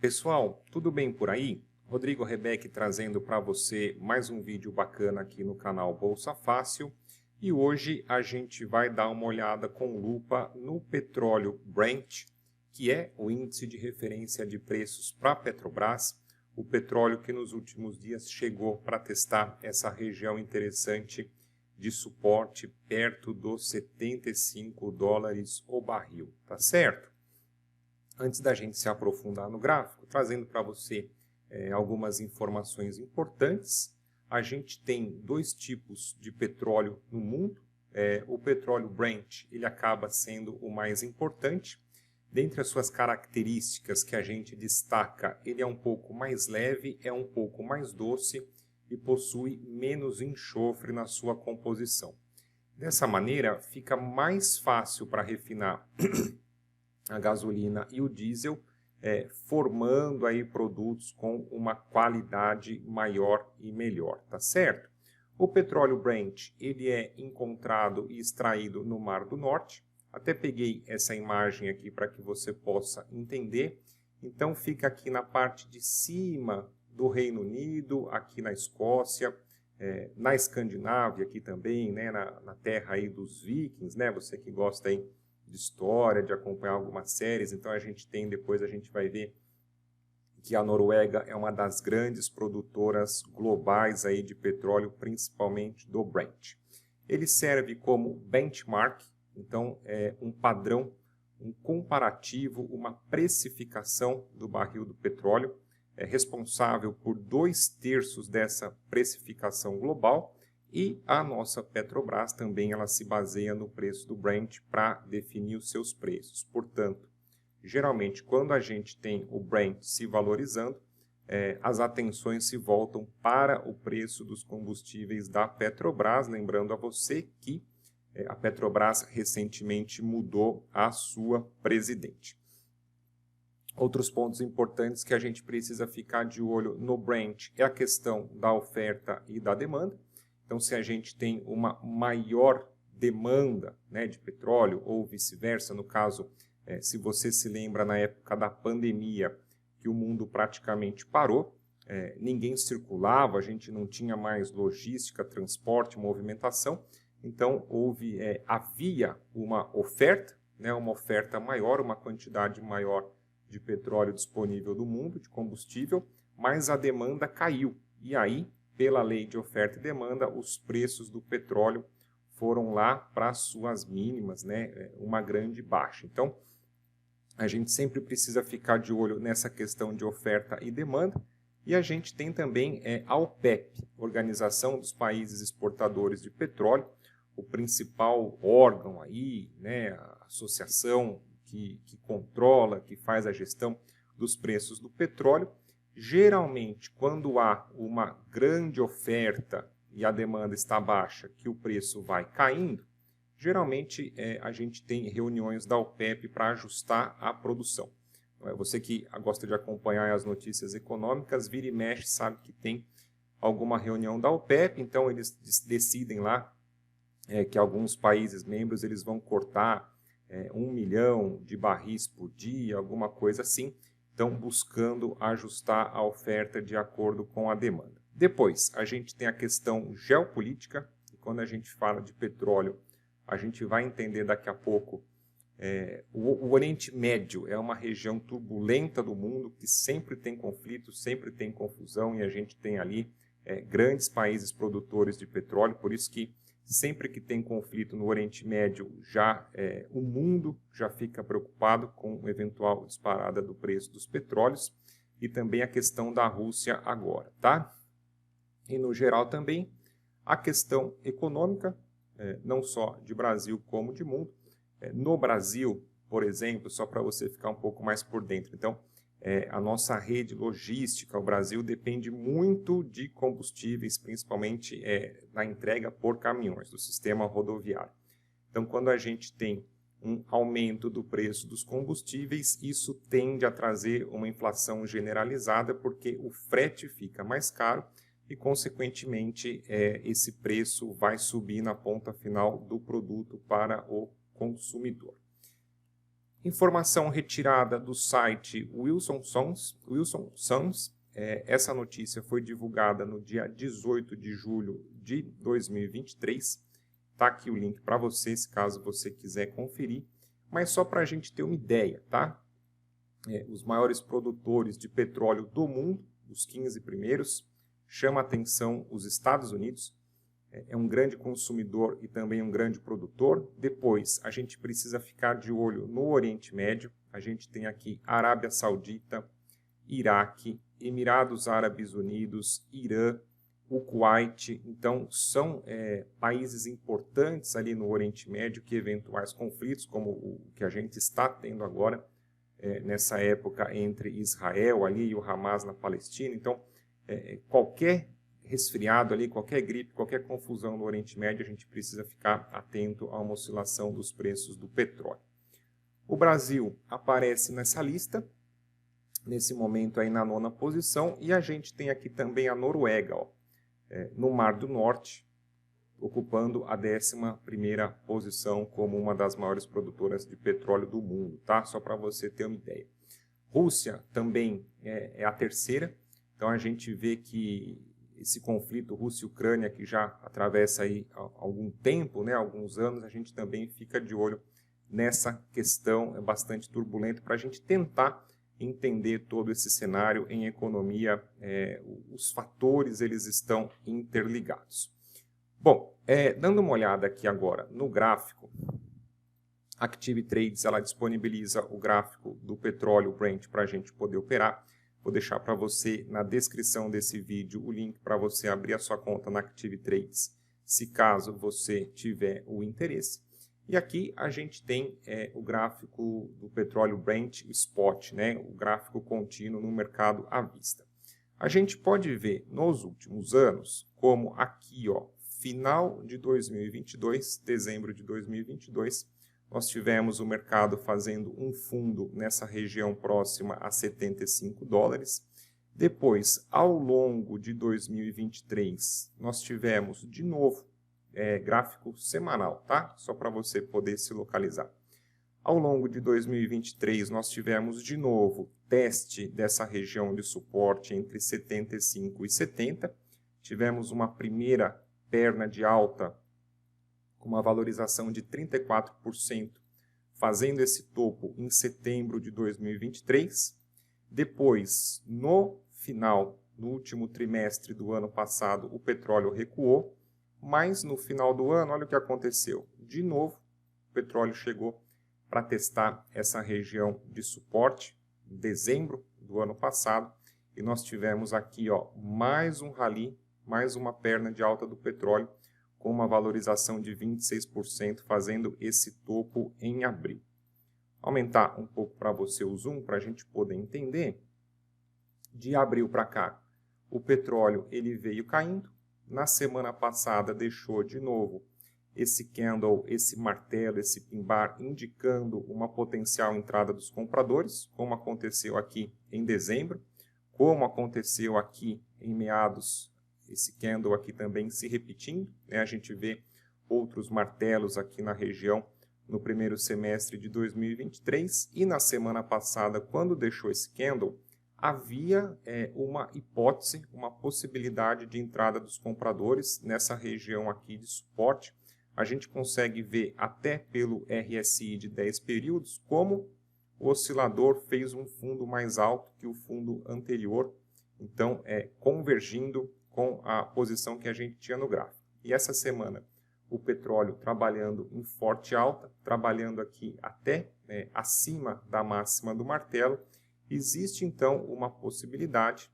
Pessoal, tudo bem por aí? Rodrigo Rebeck trazendo para você mais um vídeo bacana aqui no canal Bolsa Fácil. E hoje a gente vai dar uma olhada com lupa no petróleo Brent, que é o índice de referência de preços para a Petrobras, o petróleo que nos últimos dias chegou para testar essa região interessante de suporte perto dos 75 dólares o barril, tá certo? Antes da gente se aprofundar no gráfico, trazendo para você algumas informações importantes, a gente tem dois tipos de petróleo no mundo. O petróleo Brent ele acaba sendo o mais importante. Dentre as suas características que a gente destaca, ele é um pouco mais leve, é um pouco mais doce e possui menos enxofre na sua composição. Dessa maneira, fica mais fácil para refinar a gasolina e o diesel, formando aí produtos com uma qualidade maior e melhor, tá certo? O petróleo Brent, ele é encontrado e extraído no Mar do Norte. Até peguei essa imagem aqui para que você possa entender. Então fica aqui na parte de cima do Reino Unido, aqui na Escócia, na Escandinávia aqui também, né, na terra aí dos vikings, né, você que gosta aí de história, de acompanhar algumas séries, então depois a gente vai ver que a Noruega é uma das grandes produtoras globais aí de petróleo, principalmente do Brent. Ele serve como benchmark, então é um padrão, um comparativo, uma precificação do barril do petróleo, é responsável por 2/3 dessa precificação global. E a nossa Petrobras também ela se baseia no preço do Brent para definir os seus preços. Portanto, geralmente quando a gente tem o Brent se valorizando, as atenções se voltam para o preço dos combustíveis da Petrobras. Lembrando a você que a Petrobras recentemente mudou a sua presidente. Outros pontos importantes que a gente precisa ficar de olho no Brent é a questão da oferta e da demanda. Então, se a gente tem uma maior demanda, né, de petróleo ou vice-versa, no caso, se você se lembra na época da pandemia, que o mundo praticamente parou, ninguém circulava, a gente não tinha mais logística, transporte, movimentação, então havia uma oferta, né, uma oferta maior, uma quantidade maior de petróleo disponível no mundo, de combustível, mas a demanda caiu, e aí, pela lei de oferta e demanda, os preços do petróleo foram lá para as suas mínimas, né? Uma grande baixa. Então, a gente sempre precisa ficar de olho nessa questão de oferta e demanda. E a gente tem também a OPEP, Organização dos Países Exportadores de Petróleo, o principal órgão aí, né? A associação que controla, que faz a gestão dos preços do petróleo. Geralmente, quando há uma grande oferta e a demanda está baixa, que o preço vai caindo, geralmente a gente tem reuniões da OPEP para ajustar a produção. Você que gosta de acompanhar as notícias econômicas, vira e mexe, sabe que tem alguma reunião da OPEP, então eles decidem lá que alguns países membros eles vão cortar 1 milhão de barris por dia, alguma coisa assim. Estão buscando ajustar a oferta de acordo com a demanda. Depois, a gente tem a questão geopolítica, e quando a gente fala de petróleo, a gente vai entender daqui a pouco, o Oriente Médio é uma região turbulenta do mundo, que sempre tem conflito, sempre tem confusão, e a gente tem ali grandes países produtores de petróleo, por isso que sempre que tem conflito no Oriente Médio, o mundo já fica preocupado com eventual disparada do preço dos petróleos e também a questão da Rússia agora, tá? E no geral também a questão econômica, não só de Brasil como de mundo. No Brasil, por exemplo, só para você ficar um pouco mais por dentro, então, a nossa rede logística, o Brasil depende muito de combustíveis, principalmente na entrega por caminhões, do sistema rodoviário. Então, quando a gente tem um aumento do preço dos combustíveis, isso tende a trazer uma inflação generalizada, porque o frete fica mais caro e, consequentemente, esse preço vai subir na ponta final do produto para o consumidor. Informação retirada do site Wilson Sons. Essa notícia foi divulgada no dia 18 de julho de 2023. Está aqui o link para você, se caso você quiser conferir. Mas só para a gente ter uma ideia, tá? Os maiores produtores de petróleo do mundo, os 15 primeiros, chama a atenção os Estados Unidos. É um grande consumidor e também um grande produtor. Depois, a gente precisa ficar de olho no Oriente Médio. A gente tem aqui Arábia Saudita, Iraque, Emirados Árabes Unidos, Irã, o Kuwait. Então, são países importantes ali no Oriente Médio que eventuais conflitos, como o que a gente está tendo agora, nessa época entre Israel ali e o Hamas na Palestina. Então, qualquer resfriado ali, qualquer gripe, qualquer confusão no Oriente Médio, a gente precisa ficar atento a uma oscilação dos preços do petróleo. O Brasil aparece nessa lista, nesse momento aí na 9ª posição, e a gente tem aqui também a Noruega, ó, no Mar do Norte, ocupando a 11ª posição como uma das maiores produtoras de petróleo do mundo, tá? Só para você ter uma ideia. Rússia também é a 3ª, então a gente vê que esse conflito Rússia e Ucrânia, que já atravessa aí algum tempo, né, alguns anos, a gente também fica de olho nessa questão bastante turbulenta para a gente tentar entender todo esse cenário em economia. Os fatores eles estão interligados. Bom, dando uma olhada aqui agora no gráfico, a Active Trades ela disponibiliza o gráfico do petróleo Brent para a gente poder operar. Vou deixar para você na descrição desse vídeo o link para você abrir a sua conta na Active Trades, se caso você tiver o interesse. E aqui a gente tem o gráfico do petróleo Brent Spot, né? O gráfico contínuo no mercado à vista. A gente pode ver nos últimos anos como aqui, ó, final de 2022, dezembro de 2022, nós tivemos o mercado fazendo um fundo nessa região próxima a $75. Depois, ao longo de 2023, nós tivemos de novo gráfico semanal, tá? Só para você poder se localizar. Ao longo de 2023, nós tivemos de novo teste dessa região de suporte entre 75 e 70. Tivemos uma primeira perna de alta com uma valorização de 34%, fazendo esse topo em setembro de 2023. Depois, no final, no último trimestre do ano passado, o petróleo recuou, mas no final do ano, olha o que aconteceu. De novo, o petróleo chegou para testar essa região de suporte, em dezembro do ano passado, e nós tivemos aqui, ó, mais um rally, mais uma perna de alta do petróleo, com uma valorização de 26%, fazendo esse topo em abril. Aumentar um pouco para você o zoom, para a gente poder entender. De abril para cá, o petróleo ele veio caindo. Na semana passada, deixou de novo esse candle, esse martelo, esse pin bar, indicando uma potencial entrada dos compradores, como aconteceu aqui em dezembro, como aconteceu aqui em meados, esse candle aqui também se repetindo, né? A gente vê outros martelos aqui na região no primeiro semestre de 2023 e na semana passada, quando deixou esse candle, havia uma hipótese, uma possibilidade de entrada dos compradores nessa região aqui de suporte. A gente consegue ver até pelo RSI de 10 períodos como o oscilador fez um fundo mais alto que o fundo anterior, então convergindo com a posição que a gente tinha no gráfico. E essa semana o petróleo trabalhando em forte alta, trabalhando aqui até acima da máxima do martelo. Existe então uma possibilidade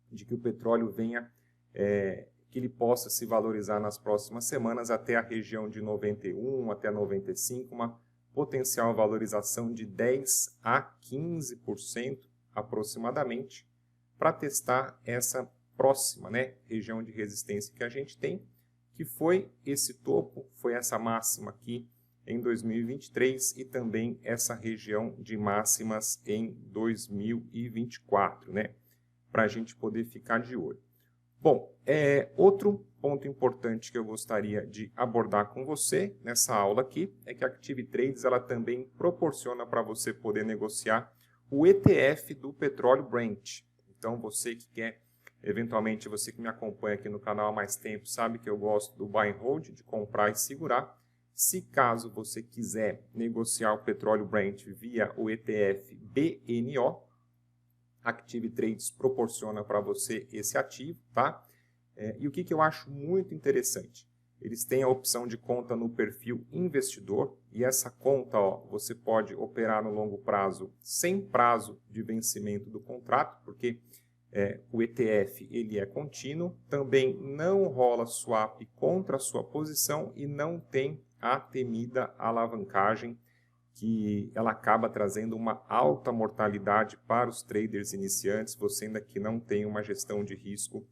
de que o petróleo venha, que ele possa se valorizar nas próximas semanas até a região de 91, até 95, uma potencial valorização de 10 a 15% aproximadamente, para testar essa próxima, né, região de resistência que a gente tem, que foi esse topo, foi essa máxima aqui em 2023 e também essa região de máximas em 2024, né, para a gente poder ficar de olho. Bom, outro ponto importante que eu gostaria de abordar com você nessa aula aqui é que a Active Trades ela também proporciona para você poder negociar o ETF do petróleo Brent. Então, você que quer, eventualmente, você que me acompanha aqui no canal há mais tempo, sabe que eu gosto do buy and hold, de comprar e segurar. Se caso você quiser negociar o petróleo Brent via o ETF BNO, Active Trades proporciona para você esse ativo, tá? E o que eu acho muito interessante? Eles têm a opção de conta no perfil investidor e essa conta, ó, você pode operar no longo prazo sem prazo de vencimento do contrato, porque o ETF ele é contínuo, também não rola swap contra a sua posição e não tem a temida alavancagem, que ela acaba trazendo uma alta mortalidade para os traders iniciantes, você ainda que não tem uma gestão de risco,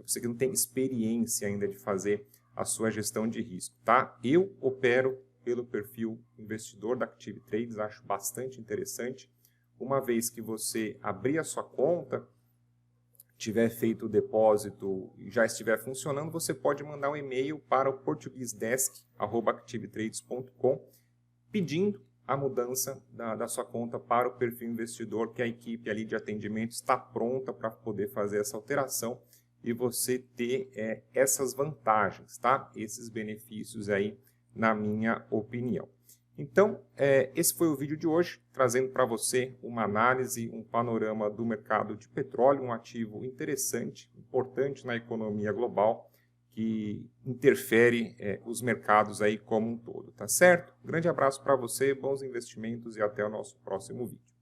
você que não tem experiência ainda de fazer a sua gestão de risco, tá? Eu opero pelo perfil investidor da Active Trades, acho bastante interessante. Uma vez que você abrir a sua conta, tiver feito o depósito e já estiver funcionando, você pode mandar um e-mail para o portuguesedesk@activetrades.com pedindo a mudança da sua conta para o perfil investidor, que a equipe ali de atendimento está pronta para poder fazer essa alteração e você ter essas vantagens, tá? Esses benefícios aí, na minha opinião. Então, esse foi o vídeo de hoje, trazendo para você uma análise, um panorama do mercado de petróleo, um ativo interessante, importante na economia global, que interfere os mercados aí como um todo, tá certo? Grande abraço para você, bons investimentos e até o nosso próximo vídeo.